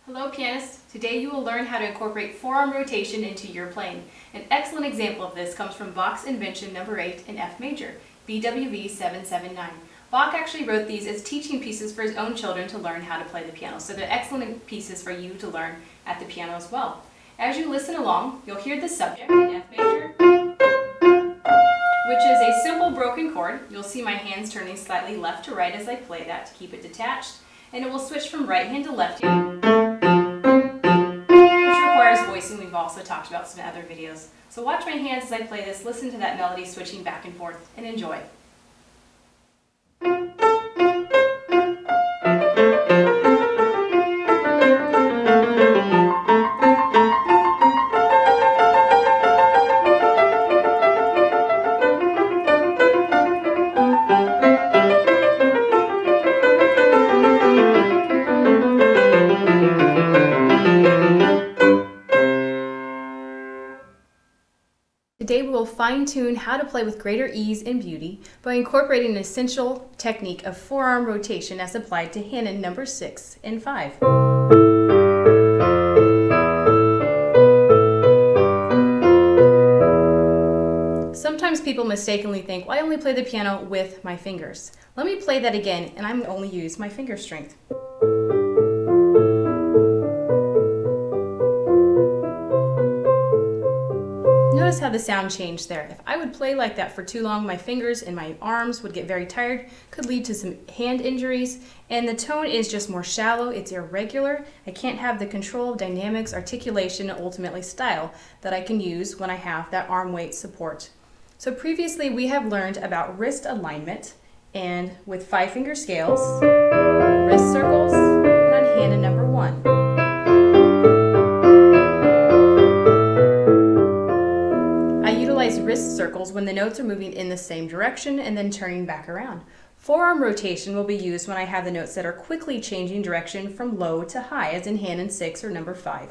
Hello pianists! Today you will learn how to incorporate forearm rotation into your playing. An excellent example of this comes from Bach's Invention No. 8 in F major, BWV 779. Bach actually wrote these as teaching pieces for his own children to learn how to play the piano, so they're excellent pieces for you to learn at the piano as well. As you listen along, you'll hear the subject in F major, which is a simple broken chord. You'll see my hands turning slightly left to right as I play that to keep it detached, and it will switch from right hand to left hand, which requires voicing. We've also talked about some other videos. So watch my hands as I play this, listen to that melody switching back and forth, and enjoy. Today we will fine-tune how to play with greater ease and beauty by incorporating an essential technique of forearm rotation as applied to Hanon No. 6 and 5. Sometimes people mistakenly think, well, I only play the piano with my fingers. Let me play that again, and I'm only use my finger strength. Notice how the sound changed there. If I would play like that for too long, my fingers and my arms would get very tired, could lead to some hand injuries, and the tone is just more shallow, it's irregular. I can't have the control, dynamics, articulation, and ultimately style that I can use when I have that arm weight support. So previously we have learned about wrist alignment, and with 5-finger scales, wrist circles, and on Hanon No. 1. Wrist circles when the notes are moving in the same direction and then turning back around. Forearm rotation will be used when I have the notes that are quickly changing direction from low to high, as in Hanon 6 or No. 5.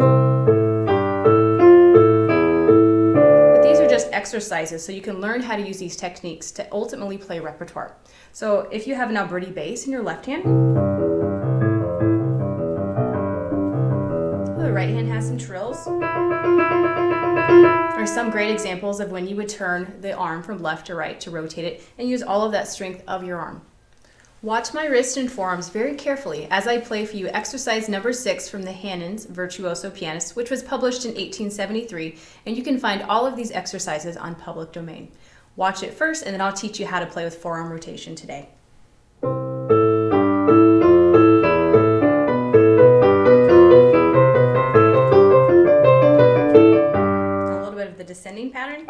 But these are just exercises, so you can learn how to use these techniques to ultimately play repertoire. So if you have an Alberti bass in your left hand, the right hand has some trills. Are some great examples of when you would turn the arm from left to right to rotate it and use all of that strength of your arm. Watch my wrist and forearms very carefully as I play for you exercise No. 6 from the Hanon's Virtuoso Pianist, which was published in 1873, and you can find all of these exercises on public domain. Watch it first, and then I'll teach you how to play with forearm rotation today. Descending pattern.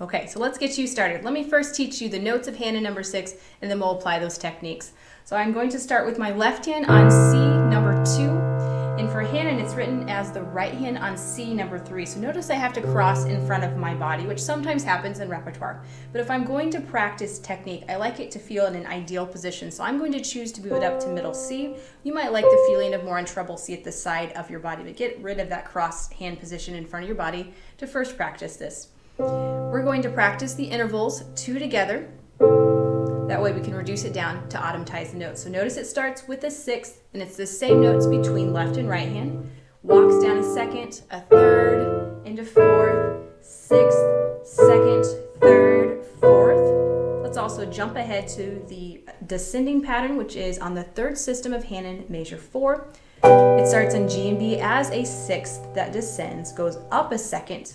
Okay, so let's get you started. Let me first teach you the notes of Hanon No. 6, and then we'll apply those techniques. So I'm going to start with my left hand on C No. 2, and for Hanon it's written as the right hand on C No. 3. So notice I have to cross in front of my body, which sometimes happens in repertoire. But if I'm going to practice technique, I like it to feel in an ideal position. So I'm going to choose to move it up to middle C. You might like the feeling of more on treble C at the side of your body, but get rid of that cross hand position in front of your body to first practice this. We're going to practice the intervals 2 together. That way we can reduce it down to automatize the notes. So notice it starts with a 6th, and it's the same notes between left and right hand. Walks down a 2nd, a 3rd, into 4th, 6th, 2nd, 3rd, 4th. Let's also jump ahead to the descending pattern, which is on the 3rd system of Hanon Major 4. It starts in G and B as a 6th that descends, goes up a 2nd,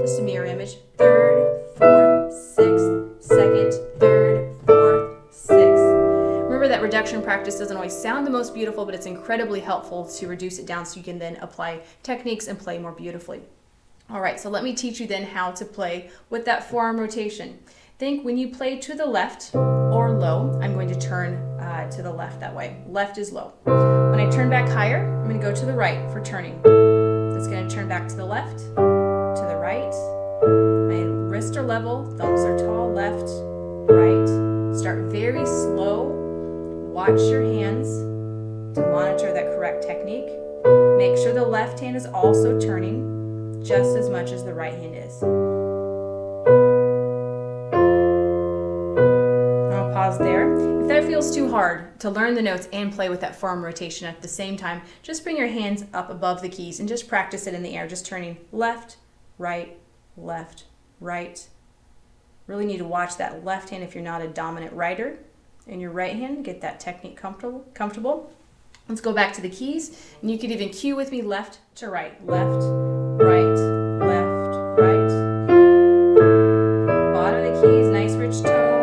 just a mirror image, 3rd, 4th, 6th, 2nd, 3rd, 4th, 6th. Remember that reduction practice doesn't always sound the most beautiful, but it's incredibly helpful to reduce it down so you can then apply techniques and play more beautifully. All right, so let me teach you then how to play with that forearm rotation. Think when you play to the left or low, I'm going to turn to the left that way. Left is low. When I turn back higher, I'm going to go to the right for turning. It's going to turn back to the left, to the right. My wrists are level, thumbs are tall, left, right. Start very slow. Watch your hands to monitor that correct technique. Make sure the left hand is also turning just as much as the right hand is. pause there. If that feels too hard to learn the notes and play with that forearm rotation at the same time, just bring your hands up above the keys and just practice it in the air, just turning left, right, left, right. Really need to watch that left hand if you're not a dominant writer. And your right hand, get that technique comfortable. Let's go back to the keys, and you could even cue with me left to right, left, right, left, right. Bottom of the keys, nice rich tone.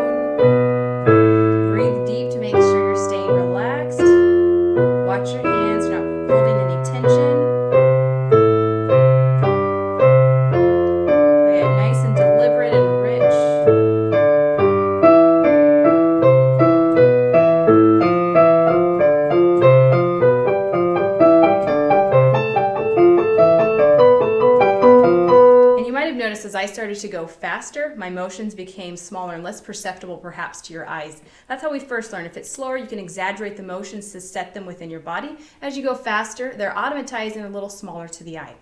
Breathe deep to make sure you're staying relaxed. Watch your hands, you're not holding any tension. Play it nice and deliberate and rich. As I started to go faster, my motions became smaller and less perceptible perhaps to your eyes. That's how we first learn. If it's slower, you can exaggerate the motions to set them within your body. As you go faster, they're automatized and a little smaller to the eye.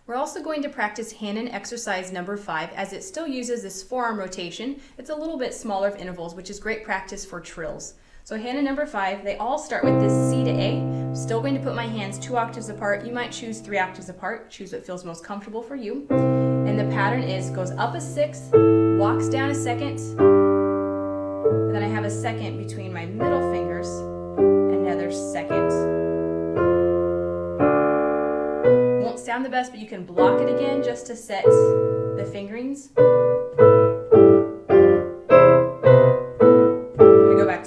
We're also going to practice Hanon exercise number 5 as it still uses this forearm rotation. It's a little bit smaller of intervals, which is great practice for trills. So Hanon number 5, they all start with this C to A. I'm still going to put my hands 2 octaves apart. You might choose 3 octaves apart. Choose what feels most comfortable for you. And the pattern is goes up a 6th, walks down a 2nd, and then I have a 2nd between my middle fingers, another 2nd. Won't sound the best, but you can block it again just to set the fingerings.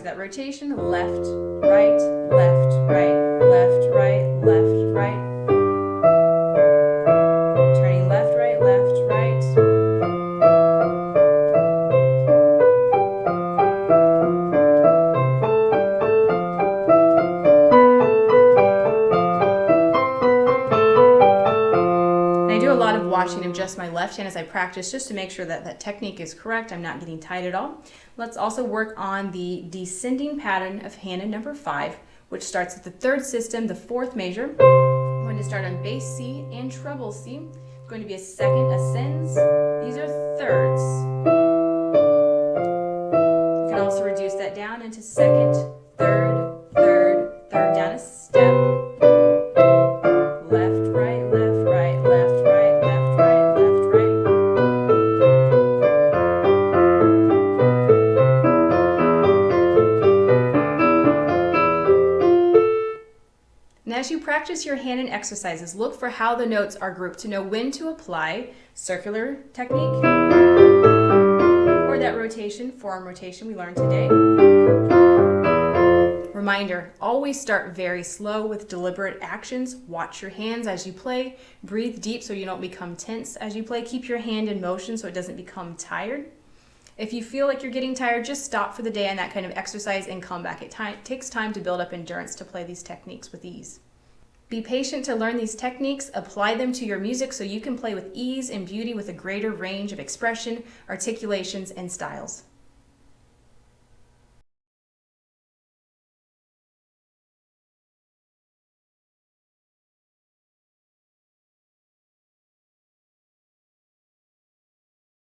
That rotation, left, right, left, right, left, right, left, right. Turning left, right, left, right. And I do a lot of watching of just my left hand as I practice, just to make sure that that technique is correct. I'm not getting tight at all. Let's also work on the descending pattern of Hanon number 5, which starts with the 3rd system, the 4th measure. I'm going to start on bass C and treble C. It's going to be a 2nd ascends. These are thirds. You can also reduce that down into 2nd, 3rd, 3rd, 3rd down a step. Left, right, left, right, left, right, left, right, left, right. And as you practice your Hanon exercises, look for how the notes are grouped to know when to apply circular technique or that rotation, forearm rotation we learned today. Reminder, always start very slow with deliberate actions. Watch your hands as you play. Breathe deep so you don't become tense as you play. Keep your hand in motion so it doesn't become tired. If you feel like you're getting tired, just stop for the day on that kind of exercise and come back. It takes time to build up endurance to play these techniques with ease. Be patient to learn these techniques. Apply them to your music so you can play with ease and beauty with a greater range of expression, articulations, and styles.